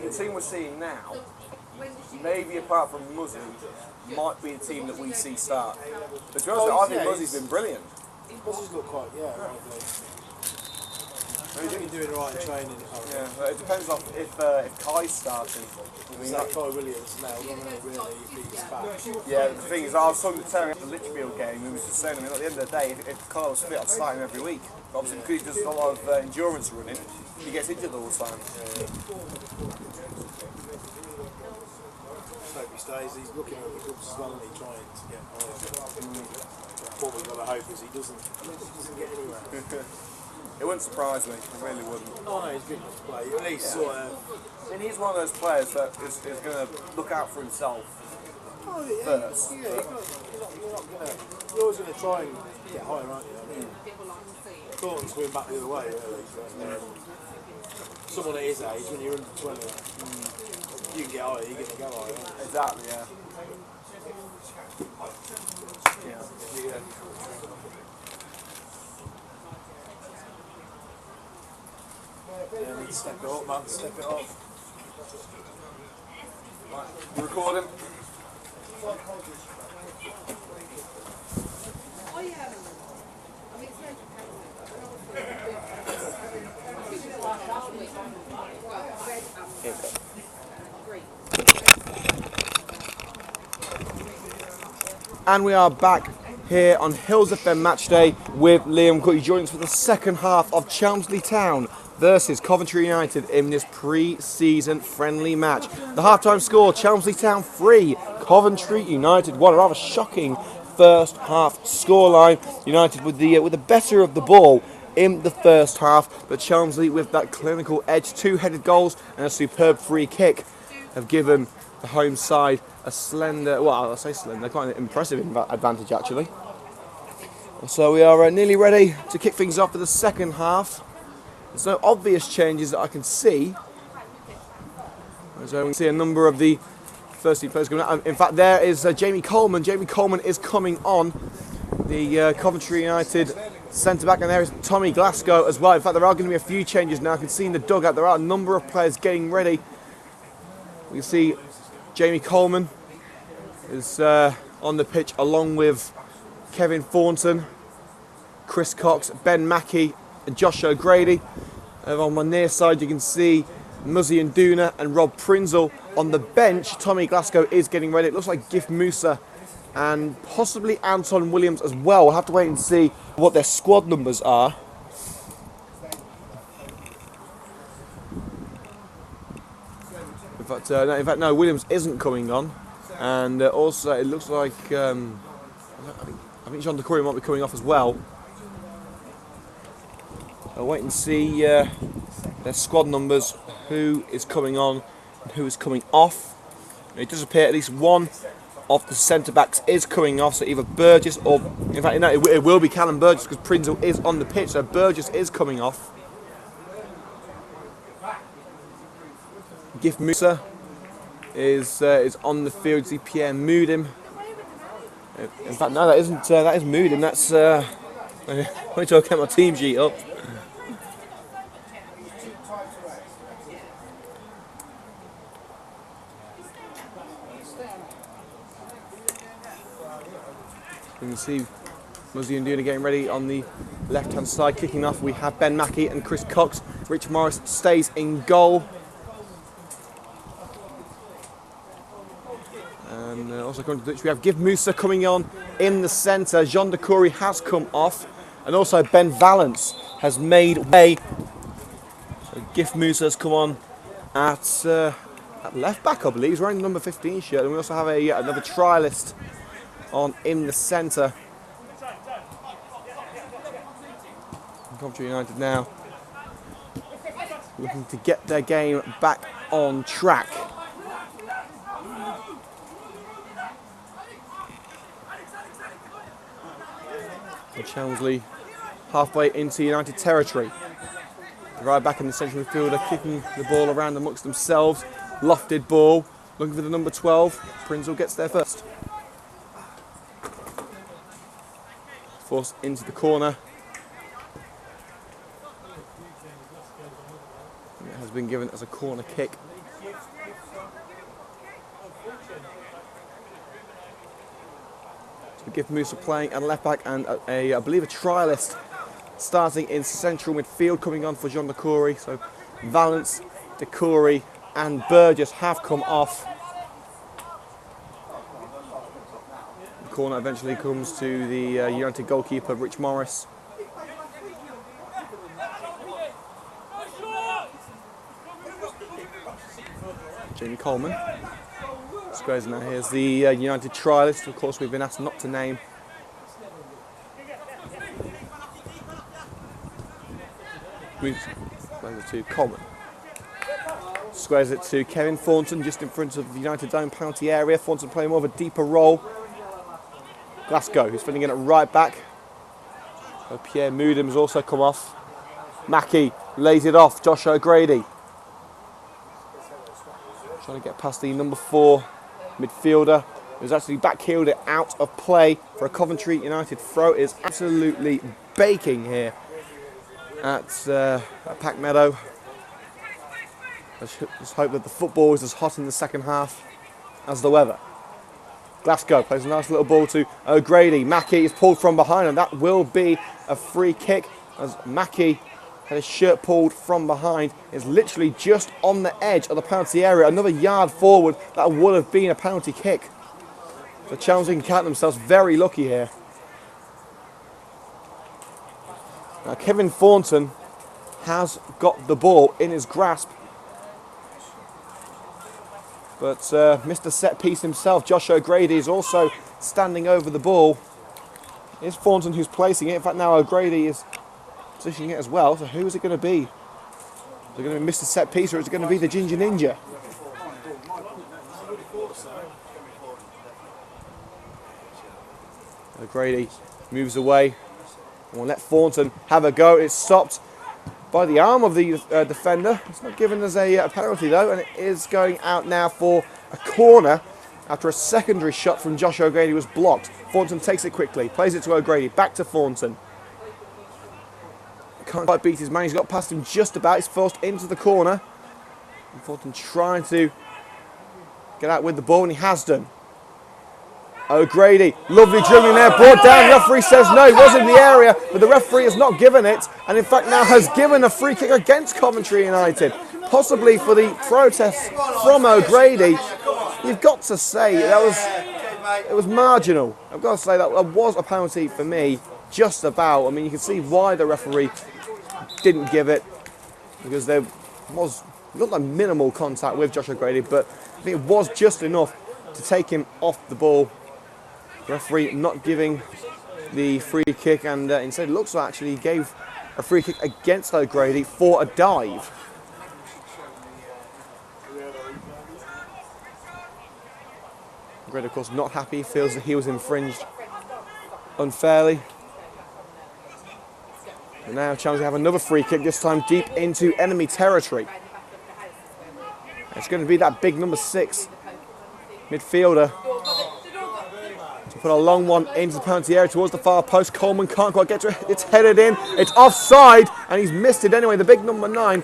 The team we're seeing now, maybe apart from Muzzy, might be a team that we see start. But to be honest, I think Muzzy's been brilliant. Muzzy's looked quite, lovely. He's been doing right in training. Yeah, it depends on if Kai's starting. I mean, like Kai Williams now, really, if he's back. Yeah, the thing is, I was talking to Terry at the Lichfield game, and he was just saying, I mean, at the end of the day, if Kai was fit, I'd start him every week. But obviously, because he does a lot of endurance running, he gets injured all the time. Hope he stays. He's looking at the club slowly, trying to get higher. What we've got to hope is he doesn't get anywhere. It wouldn't surprise me, it really wouldn't. Oh no, he's good enough to play. At least sort of. And he's one of those players that is going to look out for himself first. Yeah, you're always going to try and get higher, aren't you? I mean, Thornton's going back the other way, really. Someone at his age, when you're under 20, you can get higher, you're going to go higher. Exactly, yeah. Yeah, need to step it up, man, step it up. Right, you record him. And we are back here on Hillz FM Matchday with Liam Cutty joining us for the second half of Chelmsley Town versus Coventry United in this pre-season friendly match. The half-time score, Chelmsley Town 3, Coventry United 1. A rather shocking first half scoreline. United with the better of the ball in the first half, but Chelmsley with that clinical edge, 2 headed goals and a superb free kick have given the home side a slender, well, I say slender, quite an impressive advantage actually. So we are nearly ready to kick things off for the second half. There's no obvious changes that I can see. So we can see a number of the first team players coming out. In fact, there is Jamie Coleman. Jamie Coleman is coming on, the Coventry United centre-back, and there is Tommy Glasgow as well. In fact, there are going to be a few changes now. I can see in the dugout there are a number of players getting ready. We can see Jamie Coleman is on the pitch along with Kevin Thornton, Chris Cox, Ben Mackey and Josh O'Grady. On my near side you can see Muzzy and Duna and Rob Prinzel. On the bench, Tommy Glasgow is getting ready. It looks like Gif Musa and possibly Anton Williams as well. We'll have to wait and see what their squad numbers are. In fact, no, Williams isn't coming on, and also it looks like I think John DeCory might be coming off as well. I'll wait and see their squad numbers, who is coming on and who is coming off. It does appear at least one of the centre backs is coming off, so either Burgess or, in fact, no, it will be Callum Burgess because Prinzel is on the pitch, so Burgess is coming off. Gif Musa is on the field. See Pierre Moodim. In fact, no, that isn't. That is Moodim. That's. I need to get my team sheet up. You can see Muzzy and Duna getting ready on the left-hand side. Kicking off, we have Ben Mackey and Chris Cox. Rich Morris stays in goal. And also coming to the pitch, we have Gif Musa coming on in the centre. Jean DeCory has come off. And also Ben Valance has made way. So Gif Musa has come on at left back, I believe. He's wearing the number 15 shirt. And we also have another trialist on in the centre. Coventry United now looking to get their game back on track. And Chelmsley halfway into United territory. Right back in the central midfielder, kicking the ball around amongst themselves. Lofted ball, looking for the number 12. Prinzel gets there first. Forced into the corner. It has been given as a corner kick. To give Musa playing and left back, and I believe a trialist starting in central midfield, coming on for John Decory. So Valence, Decory and Burgess have come off. The corner eventually comes to the United goalkeeper, Rich Morris. Jamie Coleman. Squares now. Here's the United trialist. Of course, we've been asked not to name. Moves over to Coleman. Squares it to Kevin Thornton, just in front of the United's own penalty area. Thornton playing more of a deeper role. Glasgow, who's filling in at right back. So Pierre Moodham has also come off. Mackie lays it off. Josh O'Grady. Trying to get past the number 4 midfielder, who's actually backheeled it out of play for a Coventry United throw. It is absolutely baking here at Pack Meadow. Let's hope that the football is as hot in the second half as the weather. Glasgow plays a nice little ball to O'Grady. Mackie is pulled from behind, and that will be a free kick as Mackie had his shirt pulled from behind. Is literally just on the edge of the penalty area. Another yard forward, that would have been a penalty kick. So Chelmsley can count themselves very lucky here. Now Kevin Thornton has got the ball in his grasp, but Mr. Set Piece himself, Josh O'Grady, is also standing over the ball. It's Thornton who's placing it. In fact, now O'Grady is positioning it as well. So who is it going to be? Is it going to be Mr. Set Piece, or is it going to be the Ginger Ninja? O'Grady moves away. And we'll let Thornton have a go. It's stopped by the arm of the defender. It's not given as a penalty though, and it is going out now for a corner after a secondary shot from Josh O'Grady was blocked. Thornton takes it quickly, plays it to O'Grady, back to Thornton. Can't quite beat his man, he's got past him just about. He's forced into the corner. And Thornton trying to get out with the ball, and he has done. O'Grady, lovely dribbling there, brought down. The referee says no, it was in the area, but the referee has not given it, and in fact now has given a free kick against Coventry United, possibly for the protest from O'Grady. You've got to say it was marginal. I've got to say that was a penalty for me, just about. I mean, you can see why the referee didn't give it, because there was not like minimal contact with Josh O'Grady, but I think it was just enough to take him off the ball. Referee not giving the free kick, and instead it looks like actually he gave a free kick against O'Grady for a dive. O'Grady, of course, not happy, feels that he was infringed unfairly. And now Chelmsley have another free kick, this time deep into enemy territory. It's going to be that big number 6 midfielder to put a long one into the penalty area towards the far post. Coleman can't quite get to it. It's headed in. It's offside, and he's missed it anyway. The big number 9,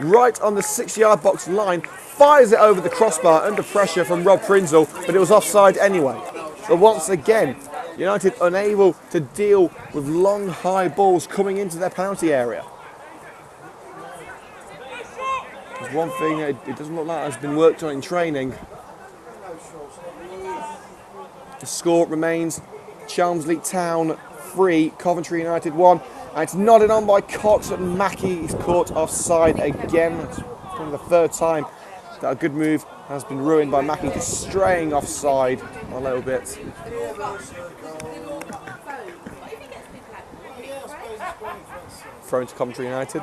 right on the 6-yard box line, fires it over the crossbar under pressure from Rob Prinzel, but it was offside anyway. So once again, United unable to deal with long, high balls coming into their penalty area. There's one thing that it doesn't look like has been worked on in training. The score remains Chelmsley Town 3, Coventry United 1. And it's nodded on by Cox, and Mackie is caught offside again. It's probably the third time that a good move has been ruined by Mackie, just straying offside a little bit. Thrown to Coventry United.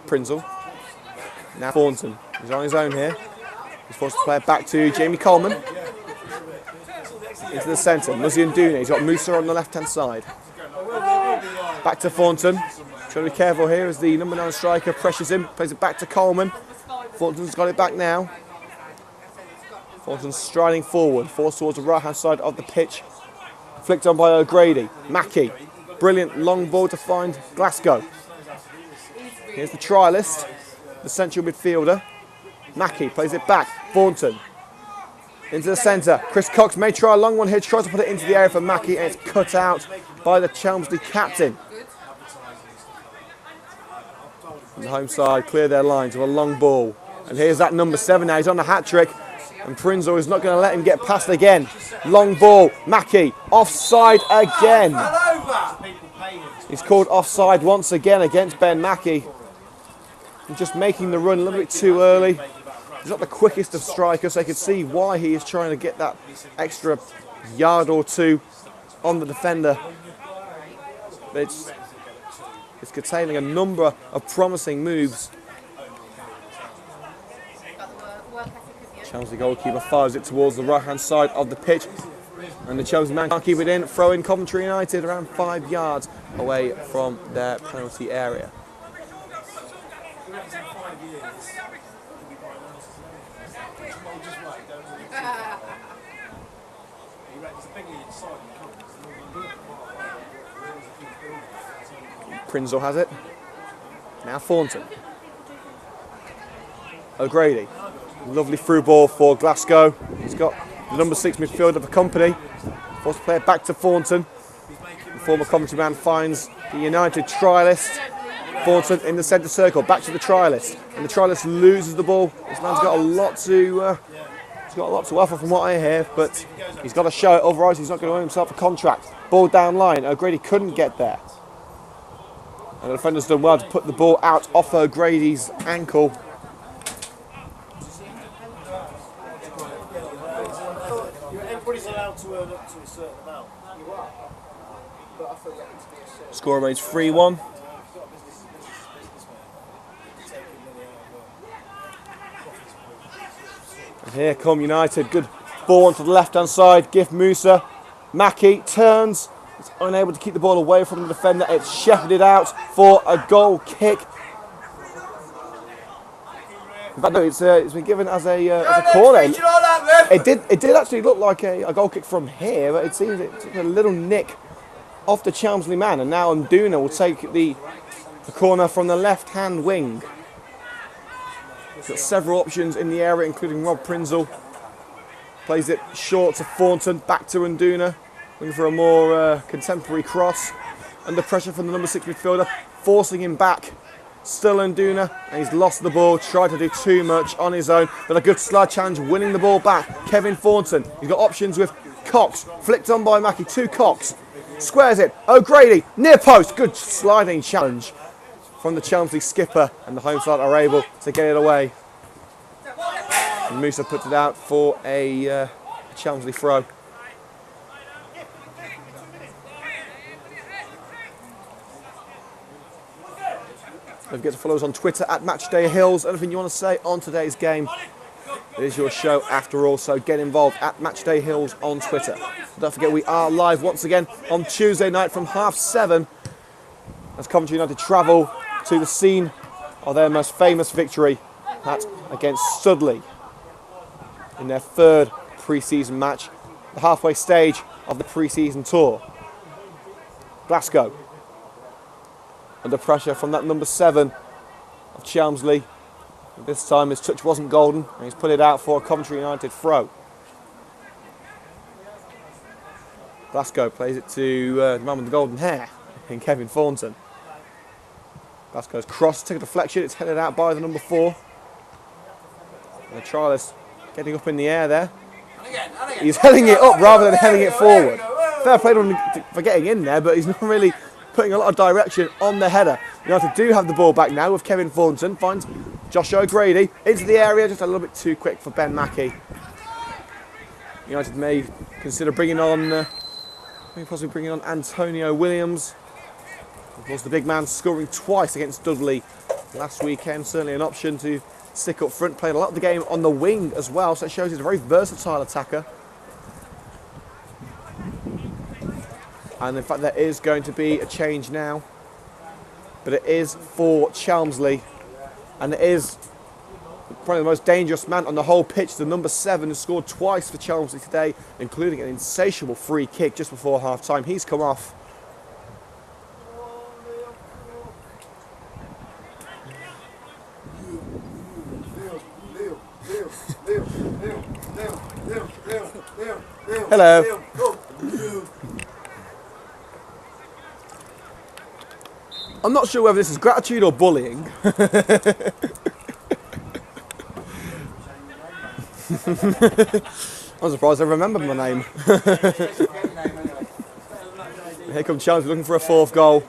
Prinzel. Now Thornton. He's on his own here. He's forced to play it back to Jamie Coleman. Into the centre. Muzzy and Dooney. He's got Musa on the left-hand side. Back to Thornton. Trying to be careful here as the number 9 striker pressures him. Plays it back to Coleman. Thornton's got it back now. Thornton's striding forward. Forced towards the right-hand side of the pitch. Flicked on by O'Grady. Mackie. Brilliant long ball to find Glasgow. Here's the trialist. the central midfielder. Mackey plays it back. Thornton into the centre. Chris Cox may try a long one here, tries to put it into the area for Mackey, and it's cut out by the Chelmsley captain. And the home side clear their lines with a long ball. And here's that number 7 now, he's on a hat-trick. And Prinzel is not going to let him get past again. Long ball, Mackey, offside again. He's called offside once again against Ben Mackey. And just making the run a little bit too early. He's not the quickest of strikers, so you can see why he is trying to get that extra yard or two on the defender. But it's curtailing a number of promising moves. Chelmsley goalkeeper fires it towards the right-hand side of the pitch. And the Chelmsley man can't keep it in. Throw in Coventry United around 5 yards away from their penalty area. Prinzel has it. Now Thornton. O'Grady. Lovely through ball for Glasgow. He's got the number 6 midfielder for company. Forced to play it back to Thornton. The former Coventry man finds the United trialist. Thornton in the centre circle, back to the trialist. And the trialist loses the ball. This man's got a lot to offer from what I hear, but he's got to show it, otherwise he's not going to earn himself a contract. Ball down line. O'Grady couldn't get there. And the defender's done well to put the ball out off O'Grady's ankle. Everybody's allowed to earn up to a certain amount. Score remains 3-1. And here come United. Good ball onto the left-hand side. Gift Musa. Mackey turns. He's unable to keep the ball away from the defender. It's shepherded out for a goal kick. In fact, no, it's been given as a corner. It did actually look like a goal kick from here, but it seems it took a little nick off the Chelmsley man, and now Nduna will take the corner from the left-hand wing. He's got several options in the area, including Rob Prinzel. Plays it short to Thornton, back to Nduna, looking for a more contemporary cross. Under pressure from the number 6 midfielder, forcing him back. Still Nduna, and he's lost the ball, tried to do too much on his own, but a good slide challenge, winning the ball back. Kevin Thornton, he's got options with Cox, flicked on by Mackey to Cox, squares it, O'Grady, near post, good sliding challenge from the Chelmsley skipper, and the home side are able to get it away. And Musa puts it out for a Chelmsley throw. Don't forget to follow us on Twitter at Matchday Hillz. Anything you want to say on today's game, it is your show after all, so get involved at Matchday Hillz on Twitter. Don't forget we are live once again on Tuesday night from 7:30 as Coventry United travel to the scene of their most famous victory, that against Studley in their 3rd pre-season match, the halfway stage of the pre-season tour. Glasgow under pressure from that number 7 of Chelmsley. And this time his touch wasn't golden, and he's put it out for a Coventry United throw. Glasgow plays it to the man with the golden hair in Kevin Thornton. Glasgow's cross, took a deflection, it's headed out by the number 4. And the trialist getting up in the air there. He's heading it up rather than heading it forward. Fair play to him for getting in there, but he's not really putting a lot of direction on the header. United do have the ball back now with Kevin Thornton. Finds Josh O'Grady into the area, just a little bit too quick for Ben Mackey. United may consider bringing on, possibly bringing on Antonio Williams. Of course, the big man scoring twice against Dudley last weekend. Certainly an option to stick up front. Played a lot of the game on the wing as well, so it shows he's a very versatile attacker. And in fact, there is going to be a change now. But it is for Chelmsley. And it is probably the most dangerous man on the whole pitch. The number 7 has scored twice for Chelmsley today, including an insatiable free kick just before half-time. He's come off. Hello. I'm not sure whether this is gratitude or bullying. I'm surprised I remember my name. Here comes Chelmsley looking for a fourth goal.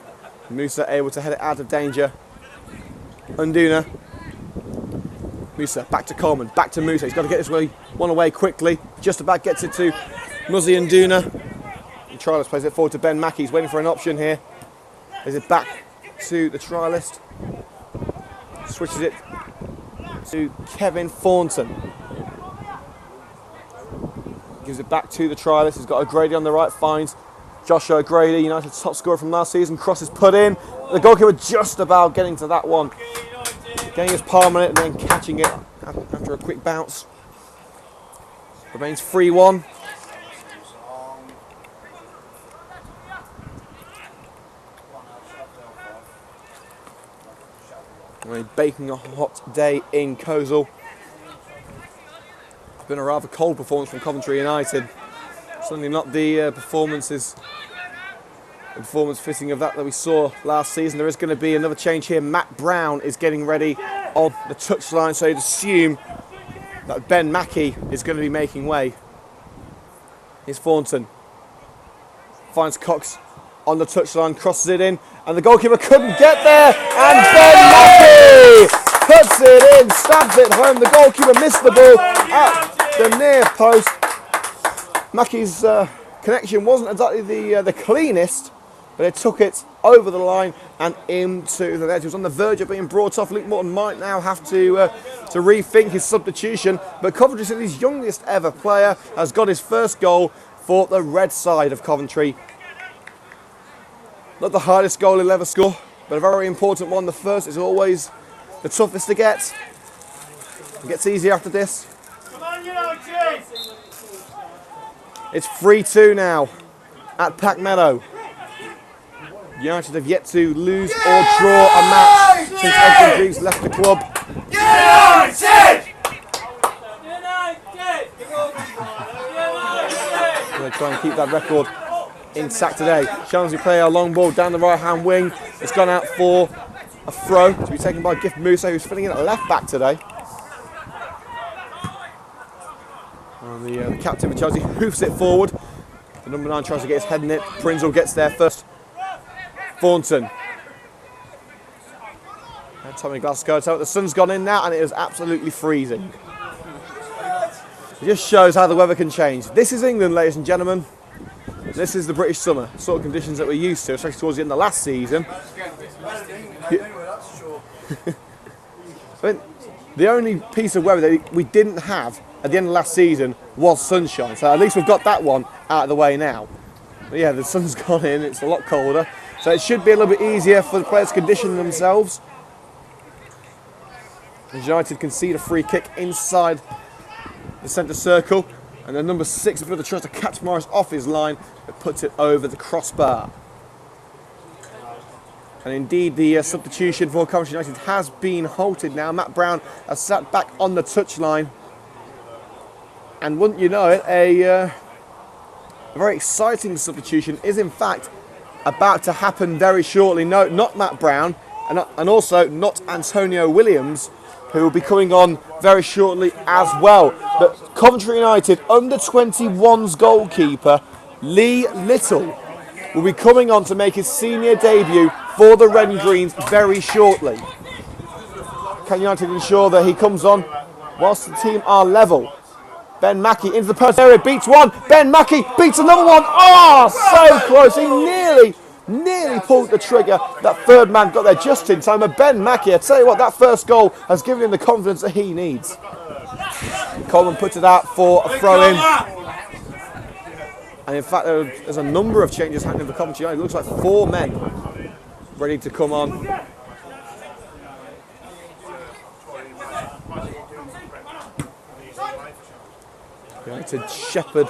Musa able to head it out of danger. Unduna. Musa back to Coleman, back to Musa. He's got to get this one away quickly. Just about gets it to Muzzy Unduna. And Trialist plays it forward to Ben Mackey. He's waiting for an option here. Is it back to the Trialist? Switches it to Kevin Thornton. Gives it back to the Trialist. He's got O'Grady on the right, finds Joshua O'Grady, United's top scorer from last season. Cross is put in. The goalkeeper just about getting to that one. Getting his palm on it and then catching it after a quick bounce. Remains 3-1. Baking a hot day in Chelmsley. It's been a rather cold performance from Coventry United. Certainly not the performance fitting of that we saw last season. There is going to be another change here. Matt Brown is getting ready on the touchline, so you'd assume that Ben Mackey is going to be making way. Here's Thornton. Finds Cox on the touchline, crosses it in, and the goalkeeper couldn't get there, and Ben Mackey puts it in, stabs it home. The goalkeeper missed the ball at the near post. Mackey's connection wasn't exactly the cleanest, but it took it over the line and into the net. He was on the verge of being brought off. Luke Morton might now have to rethink his substitution, but Coventry City's youngest ever player has got his first goal for the red side of Coventry. Not the hardest goal he'll ever score, but a very important one. The first is always the toughest to get. It gets easier after this. It's 3-2 now at Pack Meadow. United have yet to lose or draw a match since Edwin Greaves left the club. They try and keep that record intact today. Chelmsley play a long ball down the right-hand wing. It's gone out for a throw to be taken by Gift Musa, who's filling in at left back today. And the captain of Chelsea hoofs it forward. The number 9 tries to get his head in it. Prinzel gets there first. Thornton. And Tommy Glasgow. So the sun's gone in now and it is absolutely freezing. It just shows how the weather can change. This is England, ladies and gentlemen. This is the British summer, sort of conditions that we're used to, especially towards the end of last season. The only piece of weather that we didn't have at the end of last season was sunshine, so at least we've got that one out of the way now. But yeah, the sun's gone in, it's a lot colder, so it should be a little bit easier for the players to condition themselves. United concede a free kick inside the centre circle, and the number 6 brother tries to catch Morris off his line, but puts it over the crossbar. And indeed, the substitution for Coventry United has been halted now. Matt Brown has sat back on the touchline. And wouldn't you know it, a very exciting substitution is in fact about to happen very shortly. No, not Matt Brown, and also not Antonio Williams, who will be coming on very shortly as well. But Coventry United under-21s goalkeeper Lee Little will be coming on to make his senior debut for the Red and Greens very shortly. Can United ensure that he comes on whilst the team are level? Ben Mackey into the post area, beats one. Ben Mackey beats another one. Oh, so close. He nearly pulled the trigger. That third man got there just in time. But Ben Mackey, I tell you what, that first goal has given him the confidence that he needs. Coleman puts it out for a throw-in. And in fact, there's a number of changes happening for Coventry United. It looks like 4 men ready to come on. United shepherd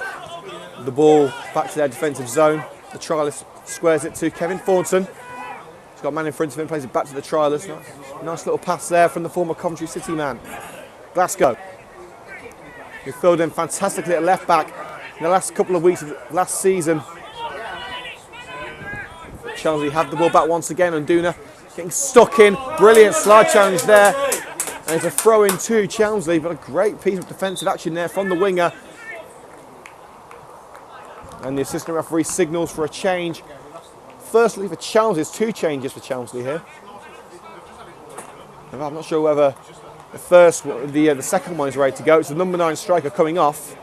the ball back to their defensive zone. The trialist squares it to Kevin Thornton. He's got a man in front of him, plays it back to the trialist. Nice little pass there from the former Coventry City man. Glasgow, who filled in fantastically at left back, in the last couple of weeks of last season. Chelmsley have the ball back once again, and Duna getting stuck in. Brilliant slide challenge there. And it's a throw in to Chelmsley, but a great piece of defensive action there from the winger. And the assistant referee signals for a change. Firstly for Chelmsley, there's 2 changes for Chelmsley here. And I'm not sure whether the second one is ready to go. It's the number 9 striker coming off.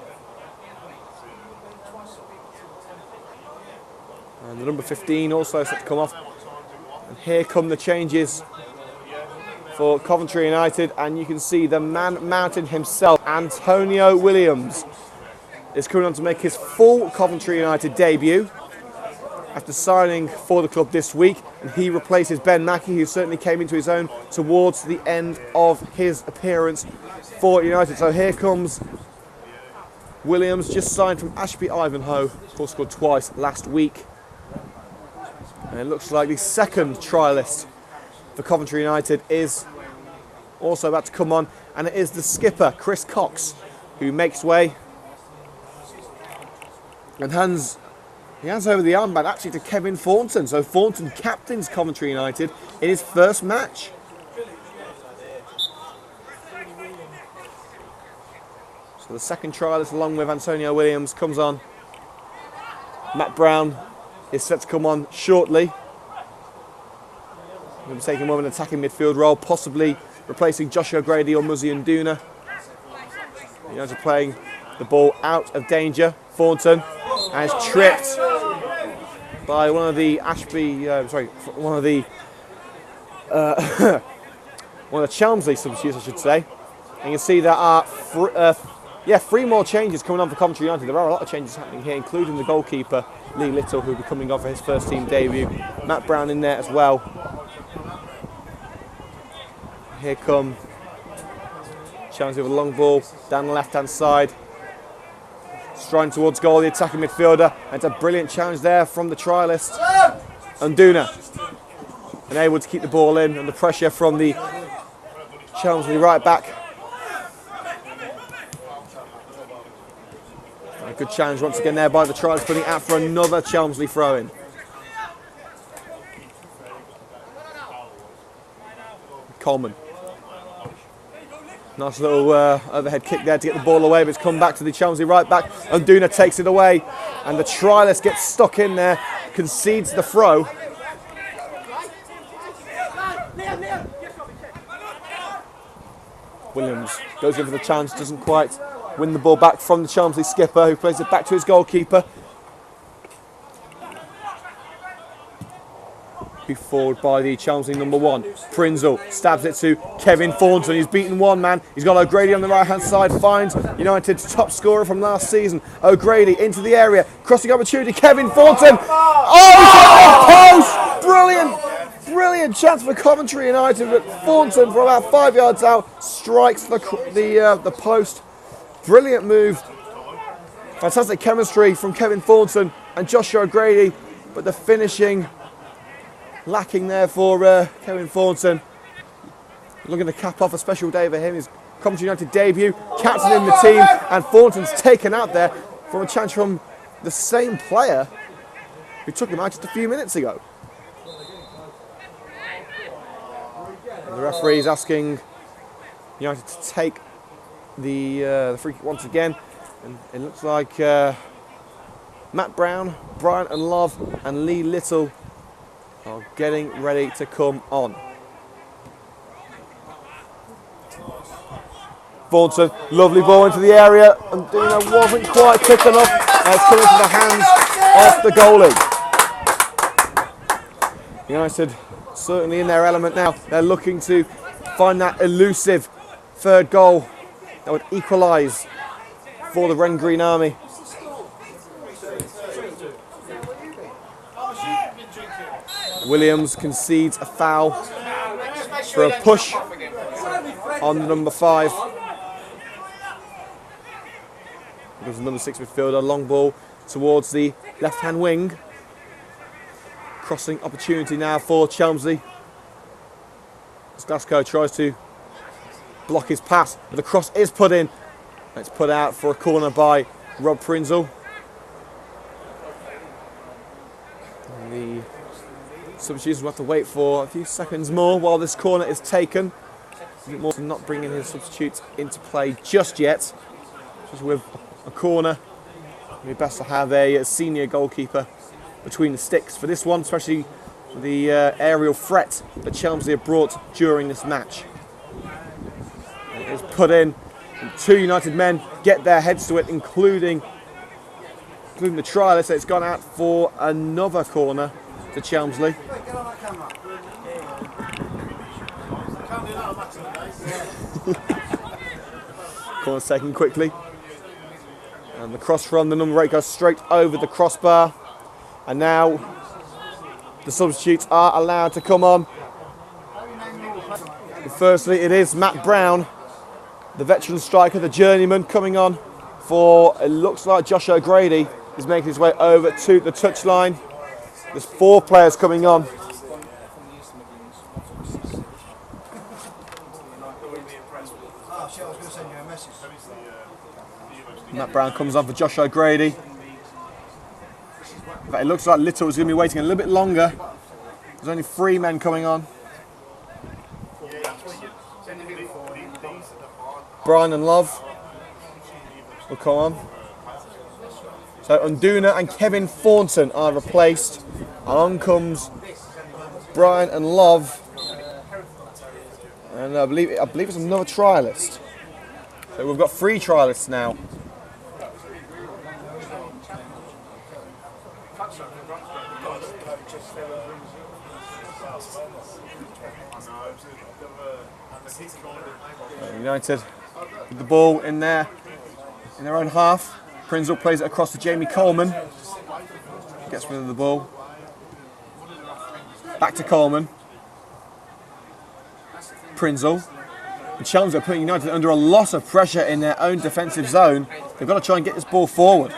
And the number 15 also set to come off. And here come the changes for Coventry United, and you can see the man mountain himself, Antonio Williams, is coming on to make his full Coventry United debut after signing for the club this week, and he replaces Ben Mackey, who certainly came into his own towards the end of his appearance for United. So here comes Williams, just signed from Ashby Ivanhoe, of course scored twice last week. And it looks like the second trialist for Coventry United is also about to come on, and it is the skipper, Chris Cox, who makes way and hands over the armband actually to Kevin Thornton. So Thornton captains Coventry United in his first match. So the second trialist, along with Antonio Williams, comes on. Matt Brown is set to come on shortly. He'll be taking more of an attacking midfield role, possibly replacing Joshua Grady or Muzzy and Duna. United playing the ball out of danger. Thornton has tripped by one of the one of the Chelmsley substitutes, I should say. And you can see there are 3 more changes coming on for Coventry United. There are a lot of changes happening here, including the goalkeeper, Lee Little, who will be coming on for his first team debut. Matt Brown in there as well. Here come Chelmsley with a long ball down the left-hand side. Striding towards goal, the attacking midfielder. And it's a brilliant challenge there from the trialist. Unduna. And able to keep the ball in under pressure from the Chelmsley right back. A good challenge once again there by the trialist, putting it out for another Chelmsley throw-in. Coleman. Nice little overhead kick there to get the ball away, but it's come back to the Chelmsley right back. And Duna takes it away, and the trialist gets stuck in there, concedes the throw. Williams goes in for the challenge, doesn't quite win the ball back from the Chelmsley skipper, who plays it back to his goalkeeper. Forward by the Chelmsley number 1. Prinzel stabs it to Kevin Thornton. He's beaten one man. He's got O'Grady on the right hand side. Finds United's top scorer from last season. O'Grady into the area. Crossing opportunity. Kevin Thornton. Oh, he's post! Brilliant chance for Coventry United. But Thornton, from about 5 yards out, strikes the post. Brilliant move. Fantastic chemistry from Kevin Thornton and Joshua O'Grady. But the finishing lacking there for Kevin Thornton. Looking to cap off a special day for him. His Coventry United debut, captain in the team, and Thornton's taken out there from a chance from the same player who took him out just a few minutes ago. And the referee is asking United to take the free kick once again, and it looks like Matt Brown, Brian and Love, and Lee Little are getting ready to come on. Thornton, lovely ball into the area, and Duna wasn't quite quick enough. It's coming to the hands of the goalie. United certainly in their element now. They're looking to find that elusive third goal that would equalise for the Red Green Army. Williams concedes a foul for a push on the number 5. There's the number 6 midfielder, long ball towards the left-hand wing. Crossing opportunity now for Chelmsley. Glasgow tries to block his pass, but the cross is put in. It's put out for a corner by Rob Prinzel. substitutes will have to wait for a few seconds more while this corner is taken. Morton not bringing his substitutes into play just yet. Just with a corner, it'd be best to have a senior goalkeeper between the sticks for this one, especially the aerial threat that Chelmsley have brought during this match. It is put in, and 2 United men get their heads to it, including the trialist. It's gone out for another corner to Chelmsley. Corner's taken quickly, and the cross from the number 8 goes straight over the crossbar, and now the substitutes are allowed to come on. Firstly, it is Matt Brown, the veteran striker, the journeyman, coming on for, it looks like Josh O'Grady is making his way over to the touchline. There's 4 players coming on. Matt Brown comes on for Josh O'Grady. In fact, it looks like Little is going to be waiting a little bit longer. There's only 3 men coming on. Brian and Love will come on. So Unduna and Kevin Thornton are replaced. And on comes Brian and Love. And I believe it's another trialist. So we've got 3 trialists now. United with the ball in their own half. Prinzel plays it across to Jamie Coleman. Gets rid of the ball. Back to Coleman. Prinzel. And Chelmsley are putting United under a lot of pressure in their own defensive zone. They've got to try and get this ball forward.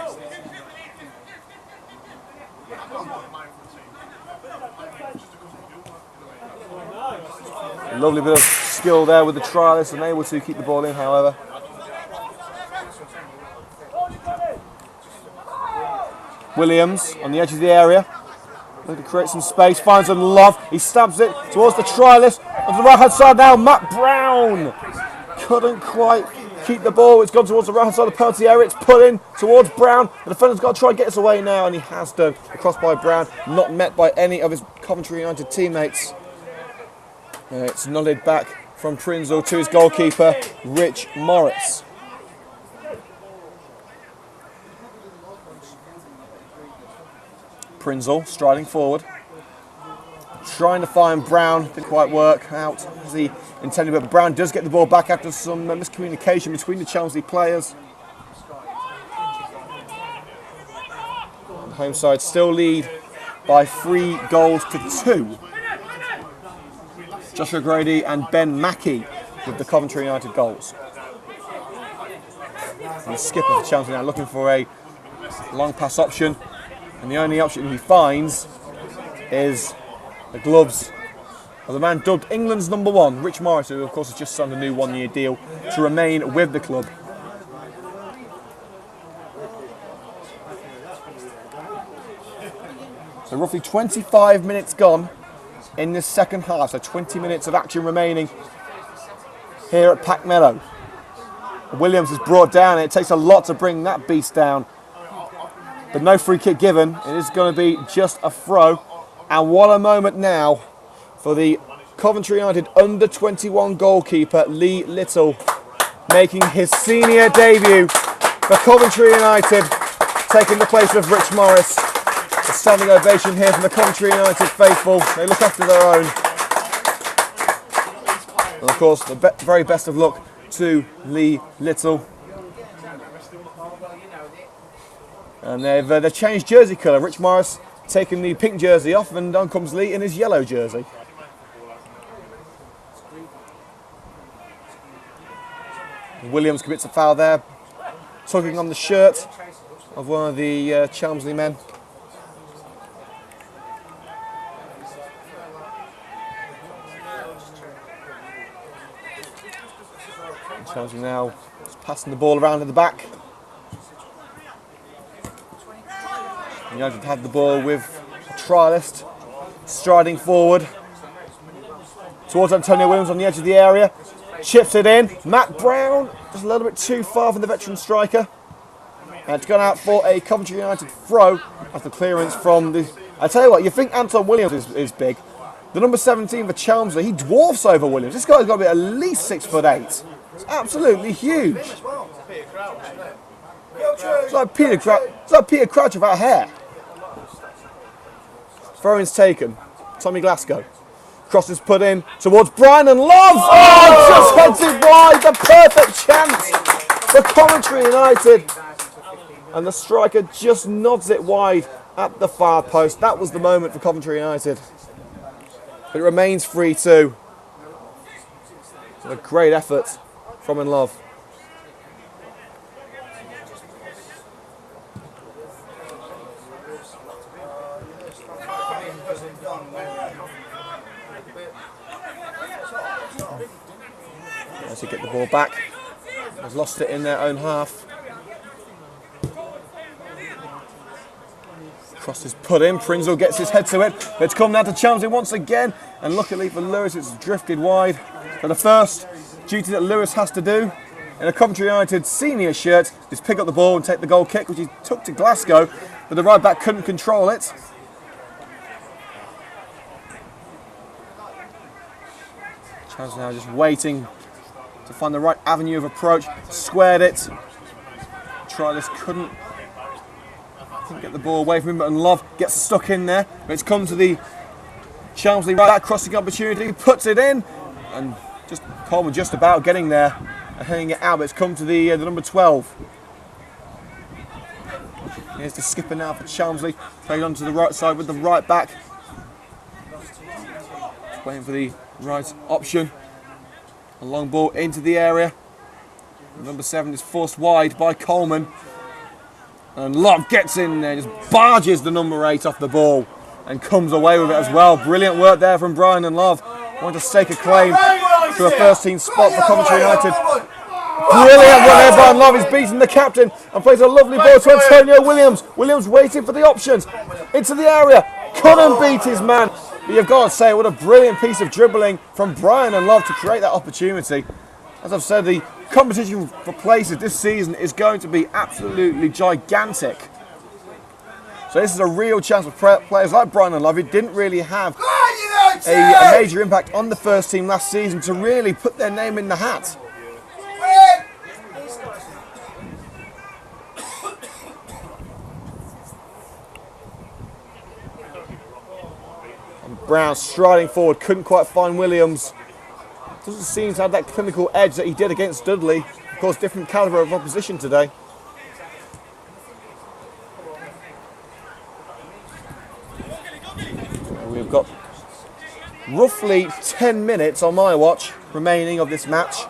A lovely bit of skill there with the trialist, and able to keep the ball in, however. Williams on the edge of the area. Looking to create some space, finds a Love. He stabs it towards the trialist. On the right hand side now, Matt Brown. Couldn't quite keep the ball. It's gone towards the right hand side of the penalty area. It's put in towards Brown. The defender's got to try and get this away now, and he has done. The cross by Brown, not met by any of his Coventry United teammates. It's nodded back from Prinzel to his goalkeeper, Rich Morris. Prinzel striding forward, trying to find Brown. Didn't quite work out as he intended, but Brown does get the ball back after some miscommunication between the Chelmsley players. The home side still lead by 3 goals to 2. Joshua Grady and Ben Mackey with the Coventry United goals. And the skipper for Chelmsley now looking for a long pass option, and the only option he finds is the gloves of the man dubbed England's number 1, Rich Morris, who of course has just signed a new 1-year deal to remain with the club. So roughly 25 minutes gone in this second half, so 20 minutes of action remaining here at Pack Meadow. Williams is brought down, and it takes a lot to bring that beast down. But no free kick given. It is going to be just a throw. And what a moment now for the Coventry United under-21 goalkeeper Lee Little, making his senior debut for Coventry United, taking the place of Rich Morris. A standing ovation here from the Coventry United faithful. They look after their own. And of course, the very best of luck to Lee Little. And they've changed jersey colour. Rich Morris taking the pink jersey off, and on comes Lee in his yellow jersey. Williams commits a foul there, tugging on the shirt of one of the Chelmsley men. Chelmsley now just passing the ball around in the back. United had the ball with a trialist, striding forward towards Antonio Williams on the edge of the area. Chips it in. Matt Brown just a little bit too far from the veteran striker. And it's gone out for a Coventry United throw after clearance from the... I tell you what, you think Anton Williams is big. The number 17 for Chelmsley, he dwarfs over Williams. This guy's got to be at least 6'8". It's absolutely huge. It's like Peter Crouch without hair. Throw-in's taken. Tommy Glasgow. Cross is put in towards Brian and Love. Oh, just heads it wide. The perfect chance for Coventry United. And the striker just nods it wide at the far post. That was the moment for Coventry United. But it remains 3-2. A great effort from In Love. As he get the ball back, has lost it in their own half. Cross is put in, Prinzel gets his head to it. It's come now to Chelmsley once again, and luckily for Lewis it's drifted wide. So the first duty that Lewis has to do in a Coventry United senior shirt is pick up the ball and take the goal kick, which he took to Glasgow, but the right back couldn't control it. Chelmsley now just waiting to find the right avenue of approach. Squared it. Trillis couldn't get the ball away from him, but Love gets stuck in there. But it's come to the Chelmsley right back crossing opportunity. He puts it in, and just Coleman just about getting there and hanging it out. But it's come to the number 12. Here's the skipper now for Chelmsley. Played onto the right side with the right back. Just waiting for the right option. A long ball into the area. Number 7 is forced wide by Coleman. And Love gets in there, just barges the number 8 off the ball and comes away with it as well. Brilliant work there from Brian and Love. Want to stake a claim to a first team spot for Coventry United. Brilliant work there by Love. He's beaten the captain and plays a lovely ball to Antonio Williams. Williams waiting for the options. Into the area. Couldn't beat his man. But you've got to say, what a brilliant piece of dribbling from Brian and Love to create that opportunity. As I've said, the competition for places this season is going to be absolutely gigantic. So this is a real chance for players like Brian and Love, who didn't really have a major impact on the first team last season, to really put their name in the hat. And Brown striding forward, couldn't quite find Williams. Doesn't seem to have that clinical edge that he did against Dudley. Of course, different calibre of opposition today. We've got roughly 10 minutes on my watch remaining of this match.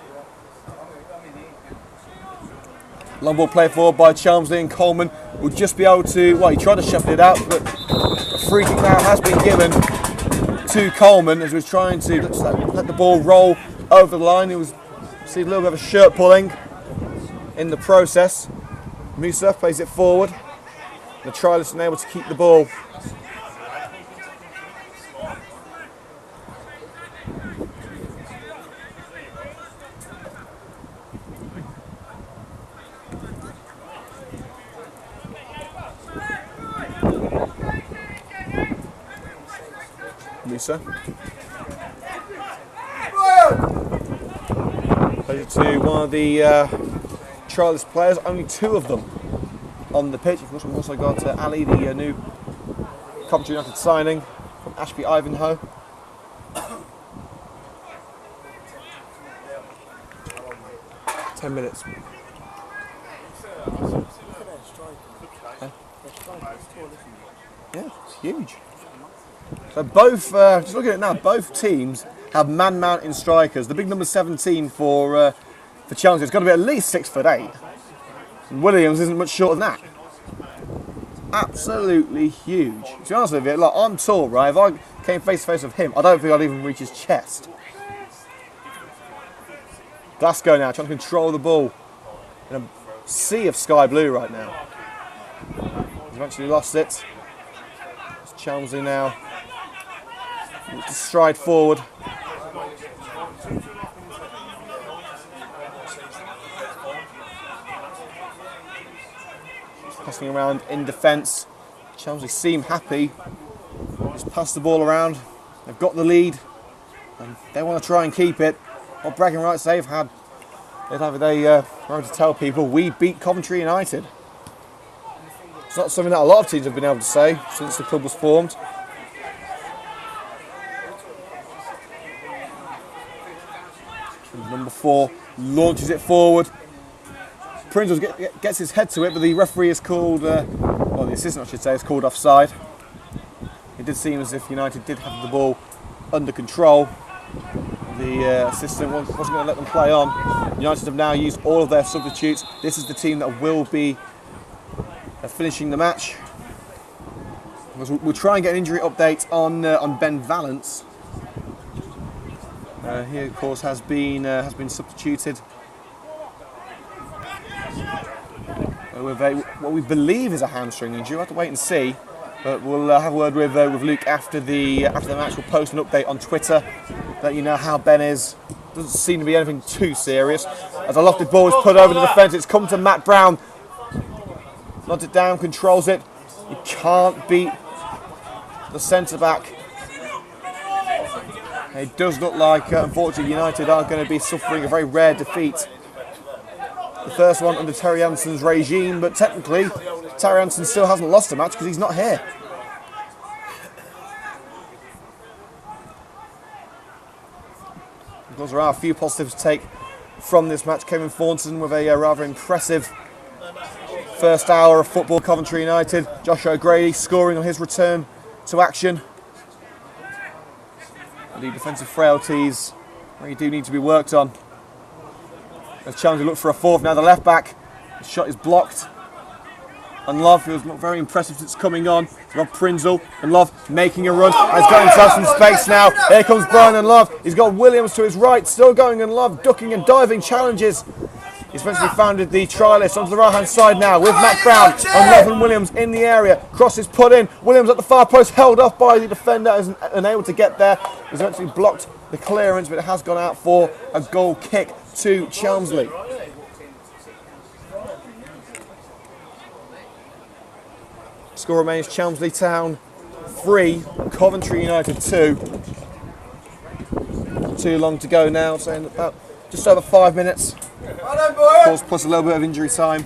Long ball play forward by Chelmsley, and Coleman will just be able to, well, he tried to shuffle it out, but a free kick now has been given to Coleman as he was trying to let the ball roll over the line. He was see a little bit of a shirt pulling in the process. Musa plays it forward. The trialist is able to keep the ball. Musa. Plays it to one of the trialist players, only 2 of them on the pitch. Of course, we've also got Ali, the new Coventry United signing from Ashby Ivanhoe. Minutes. Yeah, it's huge. So both, just looking at it now, both teams have man-mountain strikers. The big number 17 for Chelmsley has got to be at least 6'8". And Williams isn't much shorter than that. Absolutely huge. To be honest with you, like, I'm tall, right? If I came face to face with him, I don't think I'd even reach his chest. Glasgow now trying to control the ball in a sea of sky blue right now. He's eventually lost it. It's Chelmsley now stride forward. Passing around in defence. Chelmsley seem happy. Just pass the ball around. They've got the lead and they want to try and keep it. What bragging rights they've had. They want to tell people we beat Coventry United. It's not something that a lot of teams have been able to say since the club was formed. Number 4 launches it forward. Prinzel gets his head to it, but the referee is called, well, the assistant I should say, is called offside. It did seem as if United did have the ball under control. The assistant wasn't going to let them play on. United have now used all of their substitutes. This is the team that will be finishing the match. We'll try and get an injury update on Ben Valance. He, of course, has been substituted with what we believe is a hamstring injury. We'll have to wait and see. But we'll have a word with Luke after the match. We'll post an update on Twitter, let you know how Ben is. Doesn't seem to be anything too serious. As a lofted ball is put over the defence, it's come to Matt Brown. Nods it down, controls it. He can't beat the centre back. It does look like, unfortunately, United are going to be suffering a very rare defeat. The first one under Terry Anson's regime, but technically, Terry Anson still hasn't lost a match because he's not here. Of course, there are a few positives to take from this match. Kevin Thornton with a rather impressive first hour of football. Coventry United. Josh O'Grady scoring on his return to action. The defensive frailties really do need to be worked on. As Chelmsley look for a fourth, now the left back. The shot is blocked. And Love, who was not very impressive since coming on. Rob Prinzel, and Love making a run. He's got himself some space now. Here comes Brian and Love. He's got Williams to his right, still going, and Love ducking and diving challenges. He's eventually founded the trialist onto the right hand side now with Matt Brown and Love and Williams in the area. Cross is put in. Williams at the far post, held off by the defender, is unable to get there. He's eventually blocked the clearance, but it has gone out for a goal kick to Chelmsley. Score remains Chelmsley Town 3, Coventry United 2. Too long to go now, so in about just over 5 minutes. Of course, plus a little bit of injury time.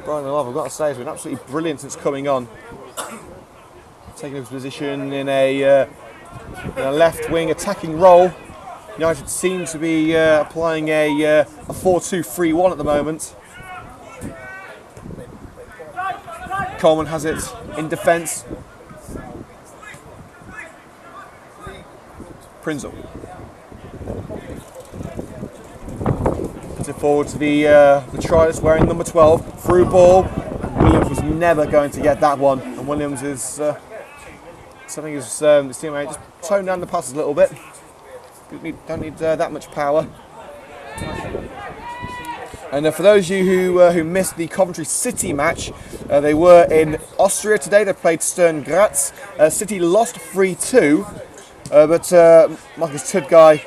Brian Love, I've got to say, has been absolutely brilliant since coming on. Taking his position in a left wing attacking role. United seem to be applying a 4-2-3-1 at the moment. Coleman has it in defence. Prinzel. Puts it forward to the trialist wearing number 12. Through ball. Williams was never going to get that one. And Williams is something his teammate just toned down the passes a little bit. Don't need that much power. And for those of you who missed the Coventry City match, they were in Austria today. They played Stern Graz. City lost 3-2, but Marcus Tudguy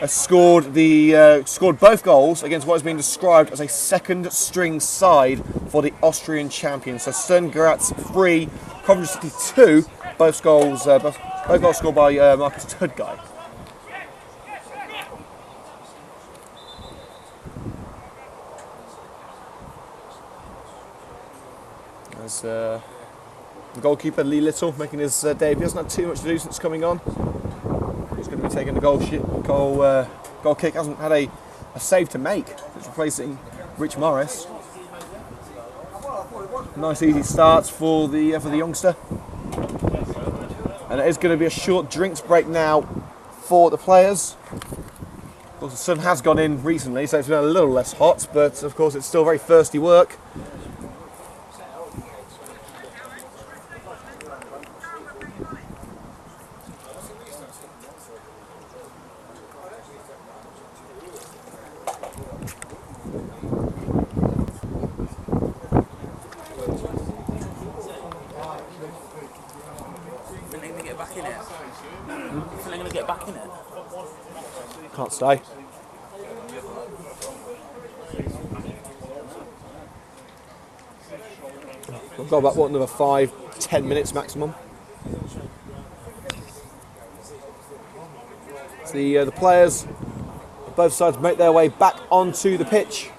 scored both goals against what has been described as a second-string side for the Austrian champions. So Stern Graz 3, Coventry City 2. Both goals scored by Marcus Tudguy. As the goalkeeper Lee Little making his debut. Hasn't had too much to do since coming on. He's going to be taking the goal kick. Hasn't had a save to make. It's replacing Rich Morris. Nice easy starts for the youngster. And it is going to be a short drinks break now for the players. Of course, the sun has gone in recently, so it's been a little less hot, but of course it's still very thirsty work. can't stay. We've got about, what, another 5-10 minutes maximum. So the players of both sides make their way back onto the pitch.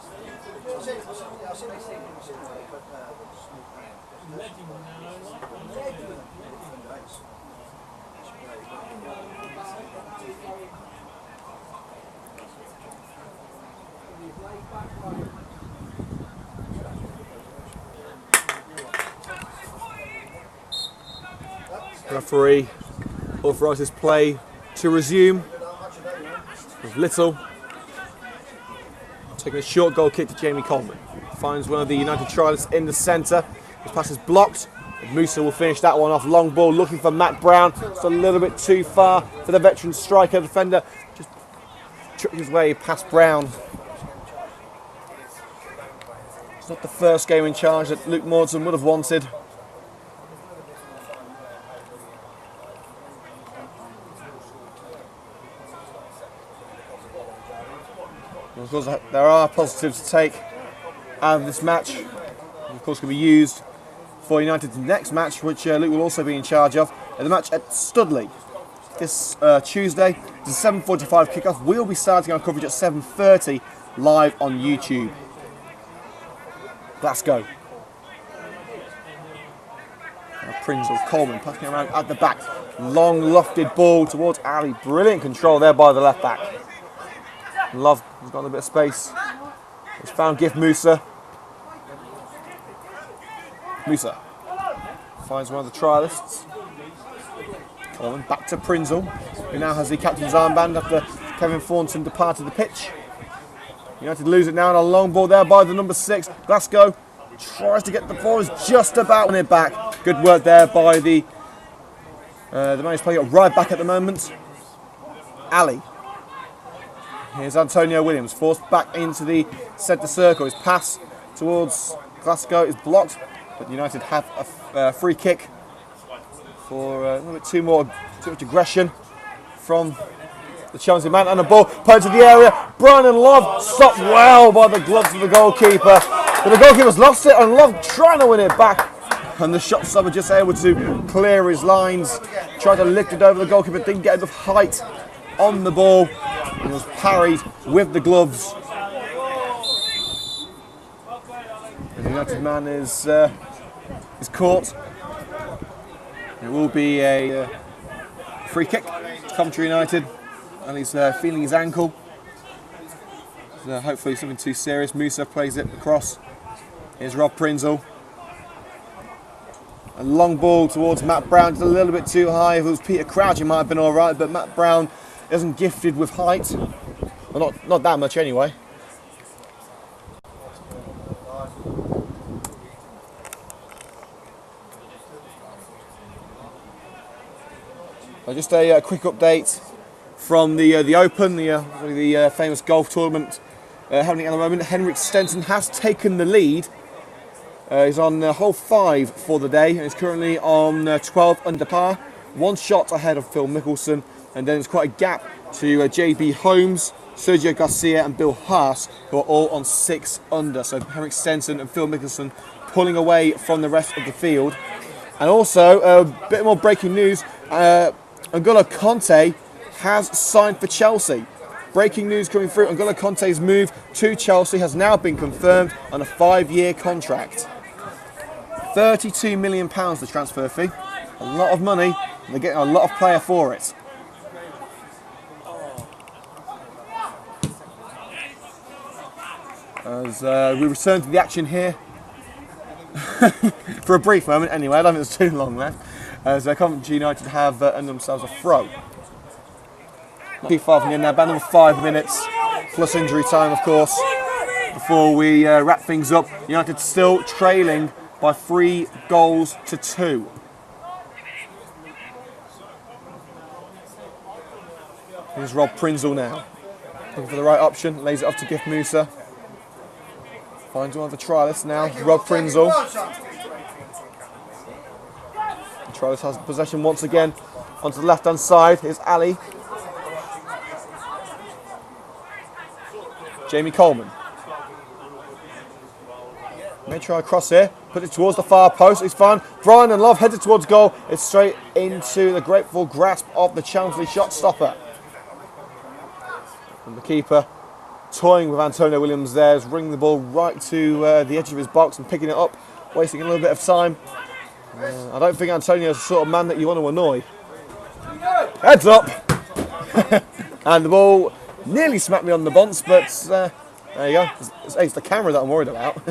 Referee authorises play to resume, with Little taking a short goal kick to Jamie Coleman. Finds one of the United trialists in the centre. His pass is blocked. Musa will finish that one off. Long ball looking for Matt Brown. It's a little bit too far for the veteran striker. Defender just tripped his way past Brown. It's not the first game in charge that Luke Maudsley would have wanted. Of course, there are positives to take out of this match. Of course, can be used for United's next match, which Luke will also be in charge of. The match at Studley this Tuesday. It's a 7:45 kickoff. We'll be starting our coverage at 7:30 live on YouTube. Glasgow. Prinzel, Coleman passing around at the back. Long lofted ball towards Ali. Brilliant control there by the left back. Love has got a bit of space. He's found Gift Musa. Musa finds one of the trialists. Coleman back to Prinzel, who now has the captain's armband after Kevin Thornton departed the pitch. United lose it now, and a long ball there by the number 6. Glasgow tries to get the ball, is just about on it back. Good work there by the man who's playing it right back at the moment. Ali. Here's Antonio Williams, forced back into the centre circle. His pass towards Glasgow is blocked, but United have a free kick for a little bit too much aggression from the Chelmsley man, and the ball put into the area. Brian and Love stopped well by the gloves of the goalkeeper, but the goalkeeper's lost it, and Love trying to win it back, and the shot stopper just able to clear his lines. Tried to lift it over the goalkeeper, didn't get enough height on the ball. He was parried with the gloves. The United man is caught. It will be a free kick to Coventry United, and he's feeling his ankle. So hopefully something too serious. Musa plays it across. Here's Rob Prinzel. A long ball towards Matt Brown, just a little bit too high. If it was Peter Crouch, it might have been all right, but Matt Brown isn't gifted with height. Well, not that much anyway. Just a quick update from the Open, the famous golf tournament happening at the moment. Henrik Stenson has taken the lead. He's on hole 5 for the day, and he's currently on 12 under par. One shot ahead of Phil Mickelson, and then there's quite a gap to JB Holmes, Sergio Garcia and Bill Haas, who are all on 6 under. So Henrik Stenson and Phil Mickelson pulling away from the rest of the field. And also, a bit more breaking news, N'Golo Kanté has signed for Chelsea. Breaking news coming through, N'Golo Kanté's move to Chelsea has now been confirmed on a 5-year contract. £32 million the transfer fee, a lot of money, and they're getting a lot of player for it. As we return to the action here, for a brief moment anyway, I don't think there's too long left, as Coventry United have earned themselves a throw. Not too far from the end now, about another 5 minutes, plus injury time of course, before we wrap things up. United still trailing by 3 goals to 2. Here's Rob Prinzel now, looking for the right option, lays it off to Gift Musa. Finds one of the trialists now, Rob Prinzel. The trialist has possession once again onto the left-hand side. Here's Ali. Jamie Coleman. May try a cross here, put it towards the far post, it's fine. Brian and Love headed towards goal, it's straight into the grateful grasp of the Chelmsley shot stopper. And the keeper toying with Antonio Williams there, is ringing the ball right to the edge of his box and picking it up, wasting a little bit of time. I don't think Antonio's the sort of man that you want to annoy. Heads up! And the ball nearly smacked me on the bonce, but there you go. It's the camera that I'm worried about.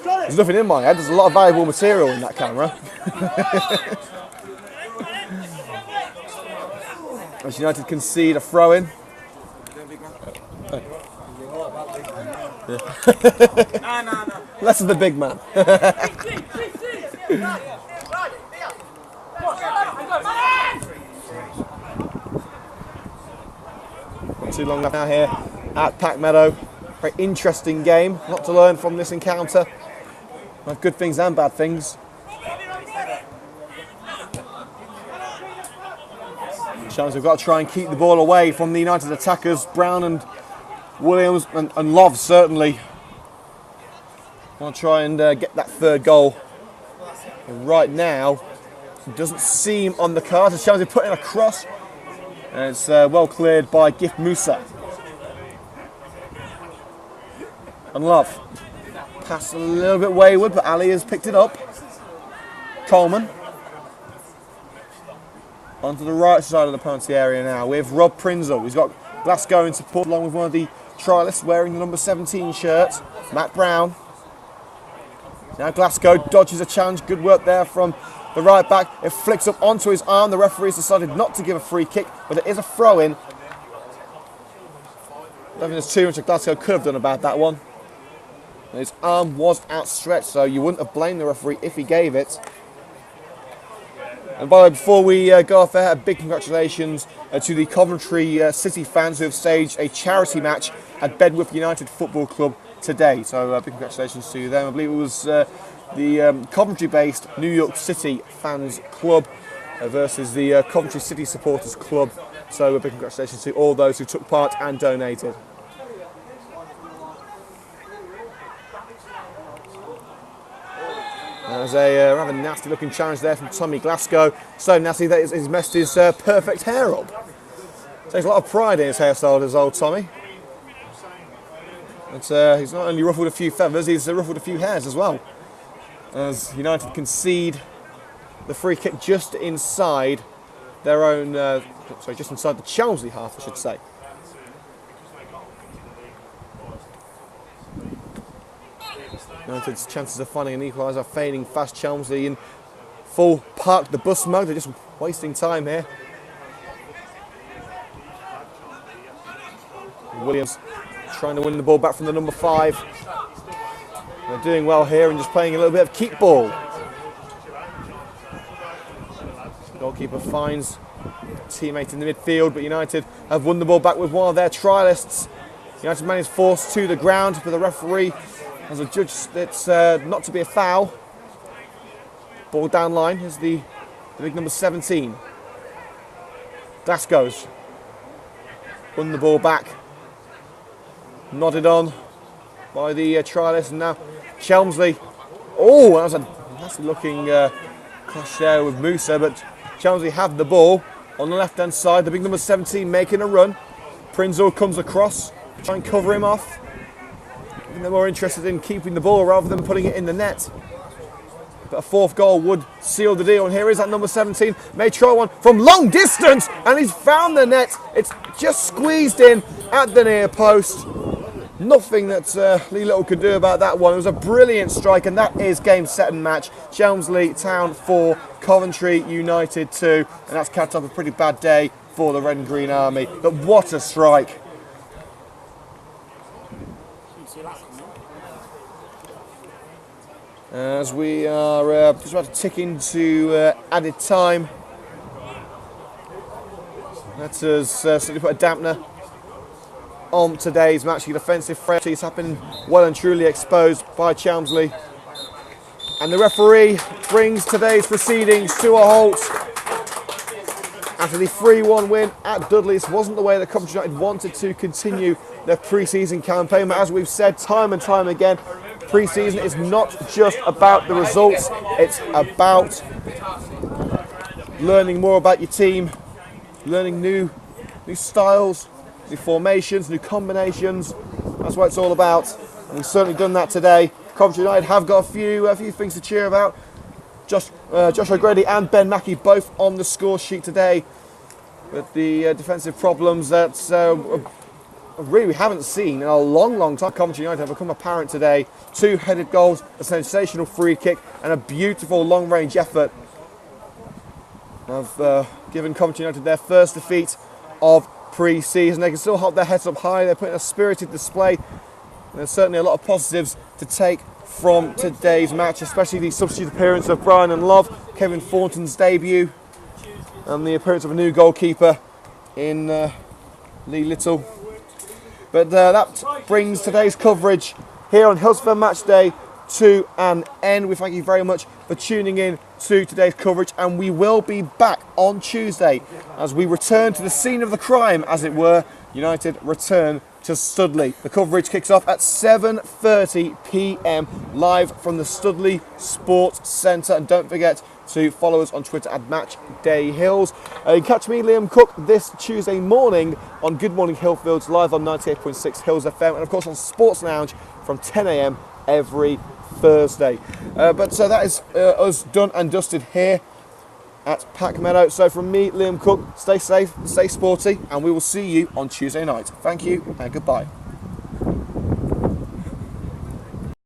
There's nothing in my head, there's a lot of valuable material in that camera. As United concede a throw-in. Less of the big man. Not too long left now here at Pack Meadow. Very interesting game. Lot to learn from this encounter. Good things and bad things. Chance we've got to try and keep the ball away from the United attackers. Brown and Williams and Love certainly want to try and get that third goal. And right now, it doesn't seem on the cards. The Chelsea put in a cross, and it's well cleared by Gift Musa. And Love. Pass a little bit wayward, but Ali has picked it up. Coleman. Onto the right side of the penalty area now with Rob Prinzel. He's got Glasgow in support along with one of the trialists wearing the number 17 shirt, Matt Brown. Now Glasgow dodges a challenge. Good work there from the right back. It flicks up onto his arm. The referee's decided not to give a free kick, but it is a throw-in. I don't think there's too much that Glasgow could have done about that one. His arm was outstretched, so you wouldn't have blamed the referee if he gave it. And by the way, before we go off there, a big congratulations to the Coventry City fans who have staged a charity match at Bedworth United Football Club today. So big congratulations to them. I believe it was the Coventry-based New York City Fans Club versus the Coventry City Supporters Club. So big congratulations to all those who took part and donated. There's a rather nasty looking challenge there from Tommy Glasgow. So nasty that he's messed his perfect hair up. Takes a lot of pride in his hairstyle, does old Tommy. But he's not only ruffled a few feathers, he's ruffled a few hairs as well. As United concede the free kick just inside their own, just inside the Chelmsley half, I should say. United's chances of finding an equaliser are fading fast. Chelmsley in full park the bus mode. They're just wasting time here. Williams trying to win the ball back from the number 5. They're doing well here and just playing a little bit of keep ball. Goalkeeper finds a teammate in the midfield, but United have won the ball back with one of their trialists. United man is forced to the ground, but the referee has a judge that's not to be a foul. Ball down line is the big number 17. Glasgow's won the ball back. Nodded on by the trialist, and now Chelmsley. Oh, that was a nasty looking clash there with Musa, but Chelmsley have the ball on the left hand side. The big number 17 making a run. Prinzel comes across, try and cover him off. They're more interested in keeping the ball rather than putting it in the net. But a fourth goal would seal the deal. And here is that number 17. May try one from long distance. And he's found the net. It's just squeezed in at the near post. Nothing that Lee Little could do about that one. It was a brilliant strike. And that is game, set and match. Chelmsley Town 4, Coventry United 2. And that's capped off a pretty bad day for the Red and Green Army. But what a strike. As we are just about to tick into added time. That has certainly put a dampener on today's match. The defensive frailties have been well and truly exposed by Chelmsley. And the referee brings today's proceedings to a halt. After the 3-1 win at Dudley, this wasn't the way that Coventry United wanted to continue their pre-season campaign. But as we've said time and time again, pre-season is not just about the results, it's about learning more about your team, learning new styles, new formations, new combinations. That's what it's all about. And we've certainly done that today. Coventry United have got a few things to cheer about. Josh O'Grady and Ben Mackey both on the score sheet today. But the defensive problems that really we haven't seen in a long time. Coventry United have become apparent today. 2 headed goals, a sensational free kick, and a beautiful long-range effort have given Coventry United their first defeat of pre-season. They can still hold their heads up high. They're putting a spirited display. And there's certainly a lot of positives to take from today's match, especially the substitute appearance of Brian and Love, Kevin Thornton's debut, and the appearance of a new goalkeeper in Lee Little. But that brings today's coverage here on Hillz FM Matchday to an end. We thank you very much for tuning in to today's coverage, and we will be back on Tuesday as we return to the scene of the crime, as it were. United return to Studley. The coverage kicks off at 7:30 p.m. live from the Studley Sports Centre, and don't forget to follow us on Twitter at MatchdayHills. You can catch me, Liam Cook, this Tuesday morning on Good Morning Hillfields, live on 98.6 Hillz FM, and of course on Sports Lounge from 10 a.m. every Thursday. But that is us done and dusted here at Pack Meadow. So from me, Liam Cook, stay safe, stay sporty, and we will see you on Tuesday night. Thank you and goodbye.